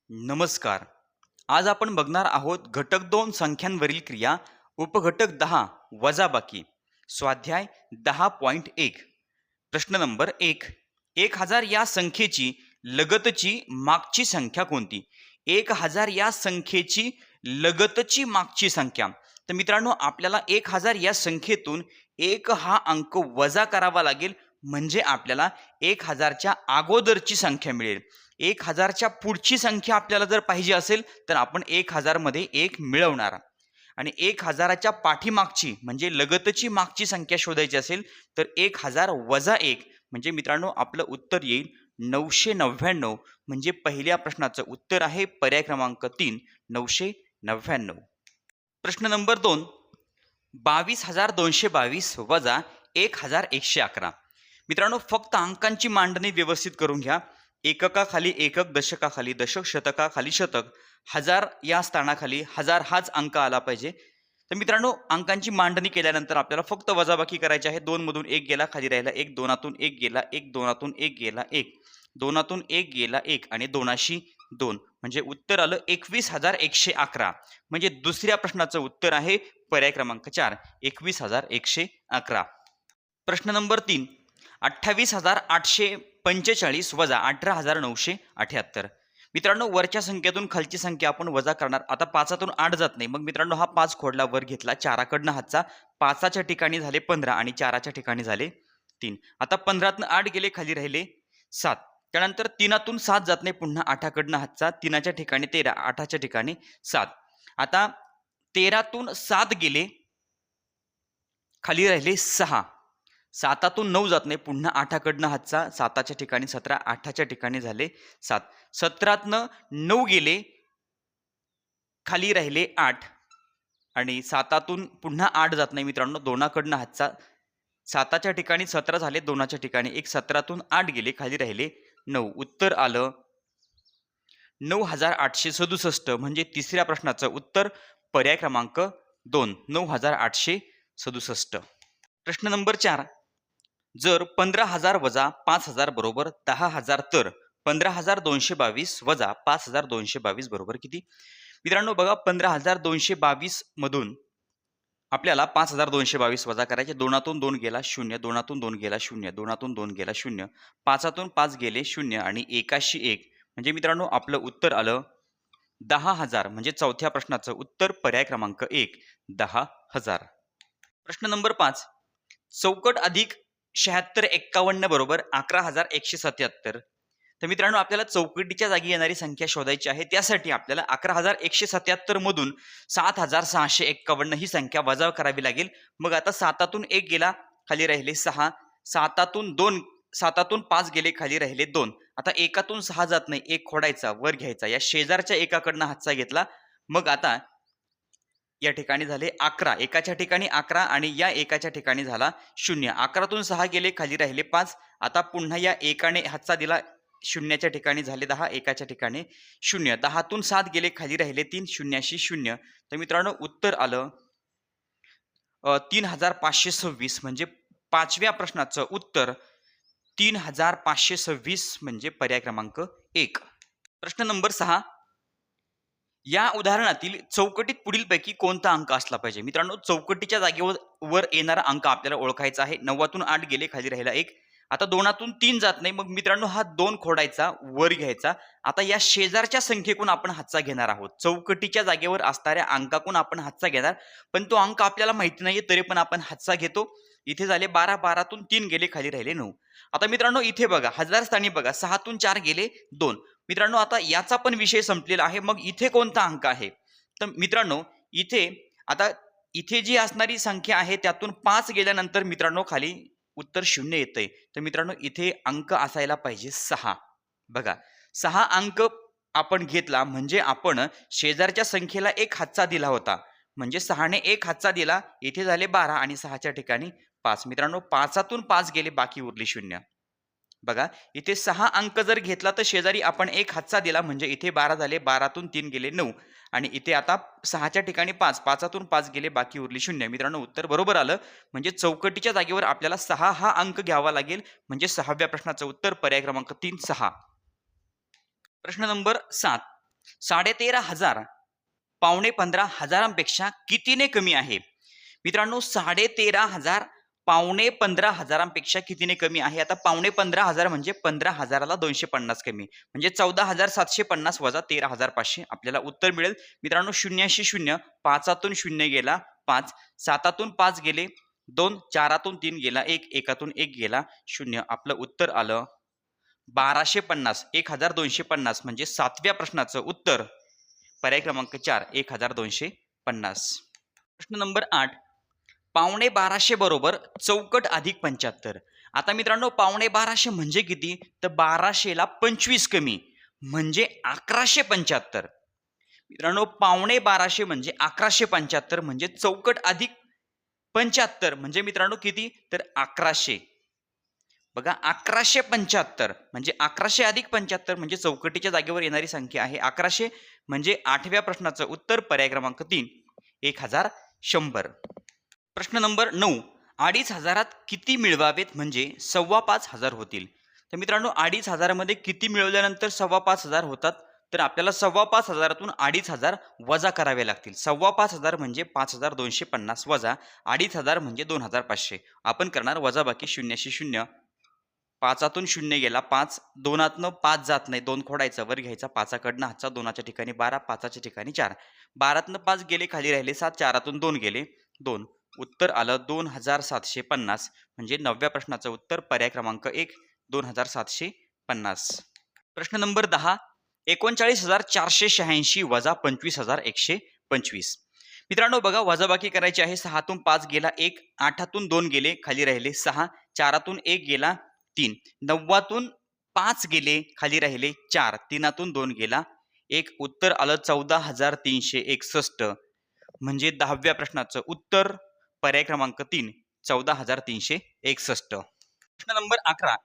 नमस्कार. आज आपण बघणार आहोत घटक 2 संख्यांवरील क्रिया, उपघटक 10 वजाबाकी. स्वाध्याय 10.1. प्रश्न नंबर 1. 1000 या संख्येची लगतची मागची संख्या कोणती? 1000 या संख्येची लगतची मागची संख्या. तर मित्रांनो, आपल्याला 1000 या संख्येतून 1 हा अंक वजा करावा लागेल, म्हणजे आपल्याला 1000च्या अगोदरची संख्या मिळेल. 1000च्या पुढची संख्या आपल्याला जर पाहिजे असेल तर आपण 1000 मध्ये 1 मिळवणार आणि 1000च्या पाठीमागची म्हणजे लगतची मागची संख्या शोधायची असेल तर 1000 वजा 1 म्हणजे मित्रांनो आपलं उत्तर येईल 999. म्हणजे पहिल्या प्रश्नाचं उत्तर आहे पर्याय क्रमांक 3, 999. प्रश्न नंबर 2. 22,222 वजा 1,111. मित्रांनो, फक्त अंकांची मांडणी व्यवस्थित करून घ्या. एककाखाली एकक, दशकाखाली दशक, शतकाखाली शतक, हजार या स्थानाखाली हजार हाच अंक आला पाहिजे. तर मित्रांनो, अंकांची मांडणी केल्यानंतर आपल्याला फक्त वजाबाकी करायची आहे. 2 मधून 1 गेला, खाली राहिला 1, 2तून 1 गेला 1, 2तून 1 गेला 1, 2तून 1 गेला 1 आणि 2शी 2 म्हणजे उत्तर आलं 21,111. म्हणजे दुसऱ्या प्रश्नाचं उत्तर आहे पर्याय क्रमांक 4, 21,111. प्रश्न नंबर 3. 28,845 वजा 18,978. मित्रांनो, वरच्या संख्येतून खालची संख्या आपण वजा करणार. आता 5तून 8 जात नाही, मग मित्रांनो हा 5 खोडला, वर घेतला, 4कडनं हातचा, 5च्या ठिकाणी झाले 15 आणि 4च्या ठिकाणी झाले 3. आता 15तून 8 गेले, खाली राहिले 7. त्यानंतर 3तून 7 जात नाही, पुन्हा 8कडनं हातचा, 3च्या ठिकाणी 13, 8च्या ठिकाणी 7. आता 13तून 7 गेले, खाली राहिले 6. 7तून 9 जात नाही, पुन्हा 8कडनं हातचा, 7च्या ठिकाणी 17, 8च्या ठिकाणी झाले 7. 17तनं 9 गेले, खाली राहिले 8 आणि 7तून पुन्हा 8 जात नाही मित्रांनो, 2कडनं हातचा, 7च्या ठिकाणी 17 झाले, 2च्या ठिकाणी 1. 17तून 8 गेले, खाली राहिले 9. उत्तर आलं 9,867. म्हणजे तिसऱ्या प्रश्नाचं उत्तर पर्याय क्रमांक 2, 9,867. प्रश्न नंबर 4. जर 15,000 वजा 5,000 बरोबर 10,000 तर 15,222 वजा 5,222 बरोबर किती? मित्रांनो बघा, 15,222 मधून आपल्याला 5,222 वजा करायचे. 2तून 2 गेला 0, 2तून 2 गेला 0, 2तून 2 गेला 0, 5तून 5 गेले 0 आणि 1शी 1. म्हणजे मित्रांनो आपलं उत्तर आलं 10,000. म्हणजे चौथ्या प्रश्नाचं उत्तर पर्याय क्रमांक 1, 10,000. प्रश्न नंबर 5. चौकट अधिक 7651 बरोबर 11,177. तर मित्रांनो, आपल्याला चौकटीच्या जागी येणारी संख्या शोधायची आहे. त्यासाठी आपल्याला 11,177 मधून 7,651 ही संख्या वजा करावी लागेल. मग आता 7तून 1 गेला, खाली राहिले 6. 7तून 5 गेले, खाली राहिले 2. आता 1तून 6 जात नाही, 1 खोडायचा, वर घ्यायचा, या शेजारच्या एकाकडनं हातचा घेतला. मग आता या ठिकाणी झाले 11, एकाच्या ठिकाणी 11 आणि या एकाच्या ठिकाणी झाला 0. 11तून 6 गेले, खाली राहिले 5. आता पुन्हा या एकाने हातचा दिला, 0च्या ठिकाणी झाले 10, एकाच्या ठिकाणी 0. 10तून 7 गेले, खाली राहिले 3, 0शी 0. तर मित्रांनो उत्तर आलं 3,526. म्हणजे पाचव्या प्रश्नाचं उत्तर 3,526 म्हणजे पर्याय क्रमांक 1. प्रश्न नंबर 6. या उदाहरणातील चौकटीत पुढीलपैकी कोणता अंक असला पाहिजे? मित्रांनो, चौकटीच्या जागेवर येणारा अंक आपल्याला ओळखायचा आहे. 9तून 8 गेले, खाली राहिला 1. आता 2तून 3 जात नाही, मग मित्रांनो हा 2 खोडायचा, वर घ्यायचा. आता या शेजारच्या संख्येकून आपण हातचा घेणार आहोत. चौकटीच्या जागेवर असणाऱ्या अंकाकून आपण हातचा घेणार, पण तो अंक आपल्याला माहिती नाहीये, तरी पण आपण हातचा घेतो. इथे झाले 12, 12तून 3 गेले, खाली राहिले 9. आता मित्रांनो इथे बघा, हजार स्थानी बघा, 6तून 4 गेले 2. मित्रांनो आता याचा पण विषय संपलेला आहे. मग इथे कोणता अंक आहे? तर मित्रांनो इथे जी असणारी संख्या आहे त्यातून 5 गेल्यानंतर मित्रांनो खाली उत्तर 0 येतंय. तर मित्रांनो इथे अंक असायला पाहिजे 6. बघा, 6 अंक आपण घेतला म्हणजे आपण शेजारच्या संख्येला 1 हातचा दिला होता. म्हणजे 6ने 1 हातचा दिला, इथे झाले 12 आणि 6च्या ठिकाणी 5. मित्रांनो 5तून 5 गेले, बाकी उरली 0. बघा, इथे 6 अंक जर घेतला तर शेजारी आपण 1 हातचा दिला, म्हणजे इथे 12 झाले, 12तून 3 गेले 9 आणि इथे आता 6च्या ठिकाणी 5, 5तून 5 गेले, बाकी उरली 0. मित्रांनो उत्तर बरोबर आलं. म्हणजे चौकटीच्या जागेवर आपल्याला 6 हा अंक घ्यावा लागेल. म्हणजे 6व्या प्रश्नाचं उत्तर पर्याय क्रमांक 3, 6. प्रश्न नंबर 7. 13,500 पावणे 15,000पेक्षा कितीने कमी आहे? मित्रांनो 13,500 पावणे 15,000पेक्षा कितीने कमी आहे? आता पावणे 15,000 म्हणजे 15,000ला 250 कमी म्हणजे 14,750 वजा 13,500 आपल्याला उत्तर मिळेल. मित्रांनो 0शी 0 5तून 0 गेला 5 7तून 5 गेले 2 4तून 3 गेला 1 1तून 1 गेला 0 आपलं उत्तर आलं 1250 1250 म्हणजे 7व्या प्रश्नाचं उत्तर पर्याय क्रमांक 4 1250. प्रश्न नंबर 8 पावणे 1200 बरोबर चौकट अधिक 75. आता मित्रांनो पावणे 1200 म्हणजे किती? तर 1200ला 25 कमी म्हणजे 1175. मित्रांनो पावणे 1200 म्हणजे 1175 म्हणजे चौकट अधिक 75 म्हणजे मित्रांनो किती? तर 1100. बघा 1175 म्हणजे 1100 अधिक 75 म्हणजे चौकटीच्या जागेवर येणारी संख्या आहे 1100 म्हणजे 8व्या प्रश्नाचं उत्तर पर्याय क्रमांक 3 1100. प्रश्न नंबर 9 2500 किती मिळवावेत म्हणजे 5,500 होतील? तर मित्रांनो 2500 मध्ये किती मिळवल्यानंतर 5,500 होतात? तर आपल्याला 5,500तून 2500 वजा करावे लागतील. 5,500 म्हणजे 5,250 वजा 2500 म्हणजे 2,500. आपण करणार वजाबाकी 0शी 0 5तून 0 गेला 5 2तनं 5 जात नाही 2 खोडायचा वर घ्यायचा 5कडनं हातचा 2च्या ठिकाणी 12 5च्या ठिकाणी 4 12तनं 5 गेले खाली राहिले 7 4तून 2 गेले 2 उत्तर आलं 2,750 म्हणजे 9व्या प्रश्नाचं उत्तर पर्याय क्रमांक 1 2,750. प्रश्न नंबर 10 39,486 वजा 25,125. मित्रांनो बघा वजाबाकी करायची आहे 6तून 5 गेला 1 8तून 2 गेले खाली राहिले 6 4तून 1 गेला 3 9तून 5 गेले खाली राहिले 4 3तून 2 गेला 1 उत्तर आलं 14,361 म्हणजे 10व्या प्रश्नाचं उत्तर पर्याय क्रमांक 3 14,361. प्रश्न नंबर 11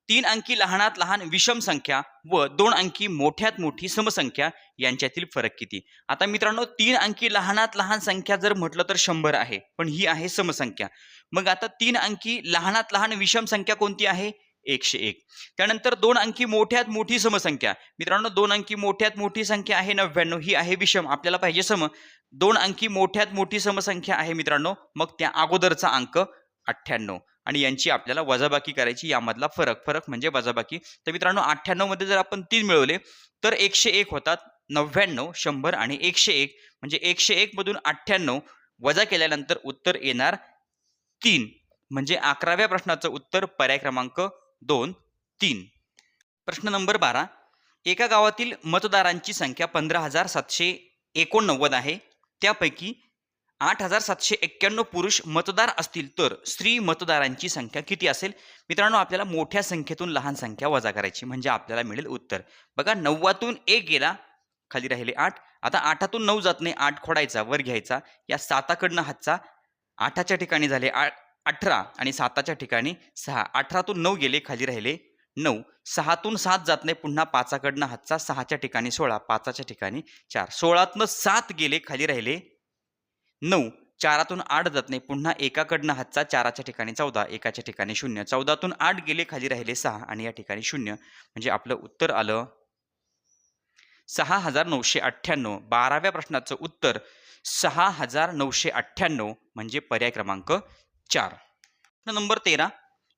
3 अंकी लहानात लहान विषम संख्या व 2 अंकी मोठ्यात मोठी समसंख्या यांच्यातील फरक किती? आता मित्रांनो 3 अंकी लहानात लहान संख्या जर म्हटलं तर 100 आहे पण ही आहे समसंख्या. मग आता 3 अंकी लहानात लहान विषम संख्या कोणती आहे? 101. त्यानंतर 2 अंकी मोठ्यात मोठी समसंख्या मित्रांनो 2 अंकी मोठ्यात मोठी संख्या आहे 99 ही आहे विषम आपल्याला पाहिजे सम 2 अंकी मोठ्यात मोठी समसंख्या आहे मित्रांनो मग त्या अगोदरचा अंक 98 आणि यांची आपल्याला वजाबाकी करायची यामधला फरक म्हणजे वजाबाकी. तर मित्रांनो 98 मध्ये जर आपण 3 मिळवले तर 101 होतात 99 100 आणि 101 म्हणजे 101 मधून 98 वजा केल्यानंतर उत्तर येणार 3 म्हणजे 11व्या प्रश्नाचं उत्तर पर्याय क्रमांक 2 3. प्रश्न नंबर 12 एका गावातील मतदारांची संख्या 15,789 आहे त्यापैकी 8,791 पुरुष मतदार असतील तर स्त्री मतदारांची संख्या किती असेल? मित्रांनो आपल्याला मोठ्या संख्येतून लहान संख्या वजा करायची म्हणजे आपल्याला मिळेल उत्तर. बघा 9तून 1 गेला खाली राहिले 8 आता 8तून 9 जात नाही 8 खोडायचा वर घ्यायचा या 7कडनं हातचा 8च्या ठिकाणी झाले 18 आणि 7च्या ठिकाणी 6 18तून 9 गेले खाली राहिले 9 6तून 7 जात नाही पुन्हा 5कडनं हातचा 6च्या ठिकाणी 16 5च्या ठिकाणी 4 16तनं 7 गेले खाली राहिले 9 4तून 8 जात नाही पुन्हा एकाकडनं हातचा 4च्या ठिकाणी 14 1च्या ठिकाणी 0 14तून 8 गेले खाली राहिले 6 आणि या ठिकाणी 0 म्हणजे आपलं उत्तर आलं 6,998. 12व्या प्रश्नाचं उत्तर 6,998 म्हणजे पर्याय क्रमांक 4. प्रश्न नंबर 13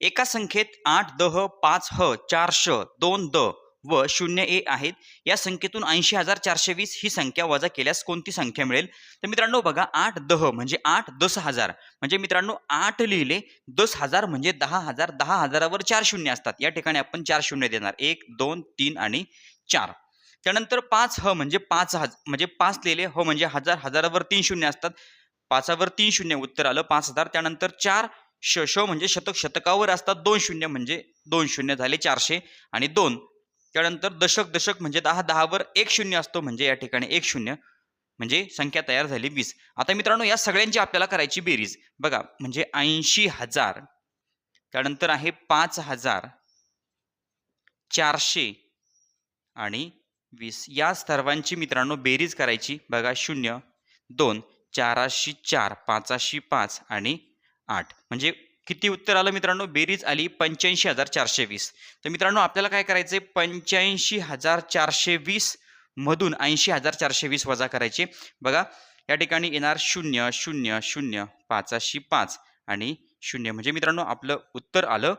एका संख्येत 8 दह 5 ह 4 श 2 द व 0 ए आहेत या संख्येतून 80,420 ही संख्या वजा केल्यास कोणती संख्या मिळेल? तर मित्रांनो बघा 8 दह म्हणजे 8 10,000 म्हणजे मित्रांनो 8 लिहिले 10,000 म्हणजे 10,000 10,000वर 4 शून्य असतात या ठिकाणी आपण 4 शून्य देणार 1 2 3 आणि 4. त्यानंतर 5 ह म्हणजे 5,000 म्हणजे 5 लिहिले ह म्हणजे 1000 1000वर 3 शून्य असतात 5वर 3 शून्य उत्तर आलं 5,000. त्यानंतर 4 श म्हणजे शतक शतकावर असतात 2 शून्य म्हणजे 2 शून्य झाले 400 आणि 2 त्यानंतर दशक दशक म्हणजे 10 10वर 1 शून्य असतो म्हणजे या ठिकाणी 1 शून्य म्हणजे संख्या तयार झाली 20. आता मित्रांनो या सगळ्यांची आपल्याला करायची बेरीज बघा म्हणजे 80,000 त्यानंतर आहे 5,000 400 आणि 20 या सर्वांची मित्रांनो बेरीज करायची बघा 0 2 4शी 4 5शी 5 आणि 8 म्हणजे किती उत्तर आलं मित्रांनो बेरीज आली 85,420. तर मित्रांनो आपल्याला काय करायचंय 85,420 मधून 80,420 वजा करायचे. बघा या ठिकाणी येणार 0 0 0 5 5 आणि 0 म्हणजे मित्रांनो आपलं उत्तर आलं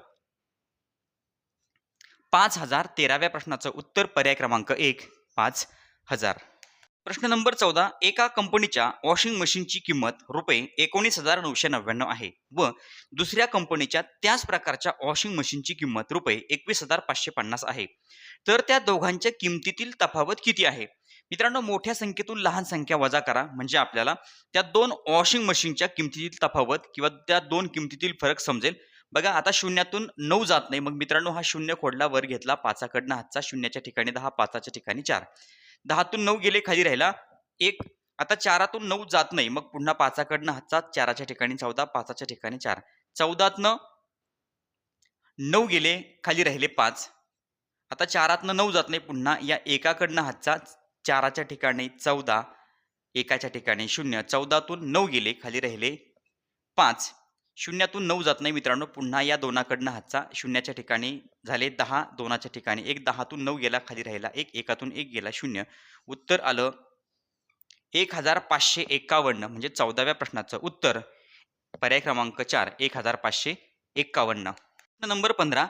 5,013व्या प्रश्नाचं उत्तर पर्याय क्रमांक 1 5,000. प्रश्न नंबर 14. एका कंपनीच्या वॉशिंग मशीनची किंमत रुपये 19,999 आहे व दुसऱ्या कंपनीच्या त्याच प्रकारच्या वॉशिंग मशीनची किंमत रुपये 21,550 आहे. तर त्या दोघांच्या किमतीतील तफावत किती आहे? मित्रांनो मोठ्या संख्येतून लहान संख्या वजा करा म्हणजे आपल्याला त्या दोन वॉशिंग मशीनच्या किमतीतील तफावत किंवा त्या दोन किमतीतील फरक समजेल. बघा आता शून्यातून 9 जात नाही, मग मित्रांनो हा शून्य खोडला वर घेतला, पाचाकडनं हातचा, शून्याच्या ठिकाणी 10, पाचाच्या ठिकाणी 4. 10तून 9 गेले खाली राहिला 1. आता 4तून 9 जात नाही, मग पुन्हा पाचाकडनं हातचा, 4च्या ठिकाणी 14, पाचाच्या ठिकाणी 4. 14तनं 9 गेले खाली राहिले 5. आता 4तनं 9 जात नाही, पुन्हा या एकाकडनं हातचा, 4च्या ठिकाणी 14, एकाच्या ठिकाणी 0. 14तून 9 गेले खाली राहिले 5. शून्यातून 9 जात नाही मित्रांनो, पुन्हा या दोनाकडनं हातचा, शून्याच्या ठिकाणी झाले 10, दोनाच्या ठिकाणी 1. 10तून 9 गेला खाली राहिला 1, एकातून 1 गेला 0. उत्तर आलं 1,551 म्हणजे 14व्या प्रश्नाचं उत्तर पर्याय क्रमांक 4 1,551. नंबर 15.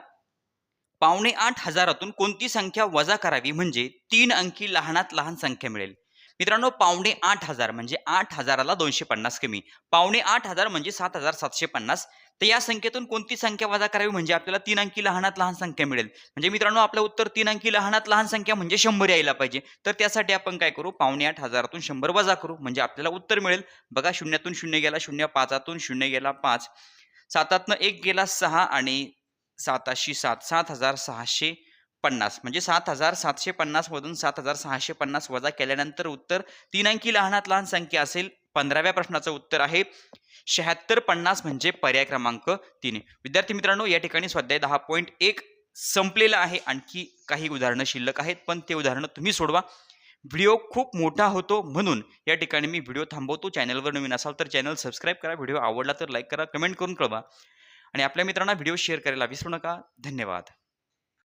7,500तून कोणती संख्या वजा करावी म्हणजे 3 अंकी लहानात लहान संख्या मिळेल? मित्रांनो 7,500 म्हणजे 8,000ला 250 कमी, 8,500 म्हणजे 7,750. तर या संख्येतून कोणती संख्या वजा करावी म्हणजे आपल्याला 3 अंकी लहानात लहान संख्या मिळेल? म्हणजे मित्रांनो आपलं उत्तर 3 अंकी लहानात लहान संख्या म्हणजे 100 यायला पाहिजे. तर त्यासाठी आपण काय करू, 7,500तून 100 वजा करू म्हणजे आपल्याला उत्तर मिळेल. बघा शून्यातून 0 गेला 0, 5तून 0 गेला 5, 7तनं 1 गेला 6 आणि 7शी 7, 7,650 म्हणजे 7,750 मधून 7,650 वजा केल्यानंतर उत्तर 3 अंकी लहानात लहान संख्या असेल. 15व्या प्रश्नाचं उत्तर आहे 7650 म्हणजे पर्याय क्रमांक 3. विद्यार्थी मित्रांनो या ठिकाणी स्वाध्याय 10.1 संपलेला आहे. आणखी काही उदाहरणं शिल्लक आहेत, पण ते उदाहरणं तुम्ही सोडवा. व्हिडिओ खूप मोठा होतो म्हणून या ठिकाणी मी व्हिडिओ थांबवतो. चॅनलवर नवीन असाल तर चॅनल सबस्क्राईब करा. व्हिडिओ आवडला तर लाईक करा, कमेंट करून कळवा आणि आपल्या मित्रांना व्हिडिओ शेअर करायला विसरू नका. धन्यवाद.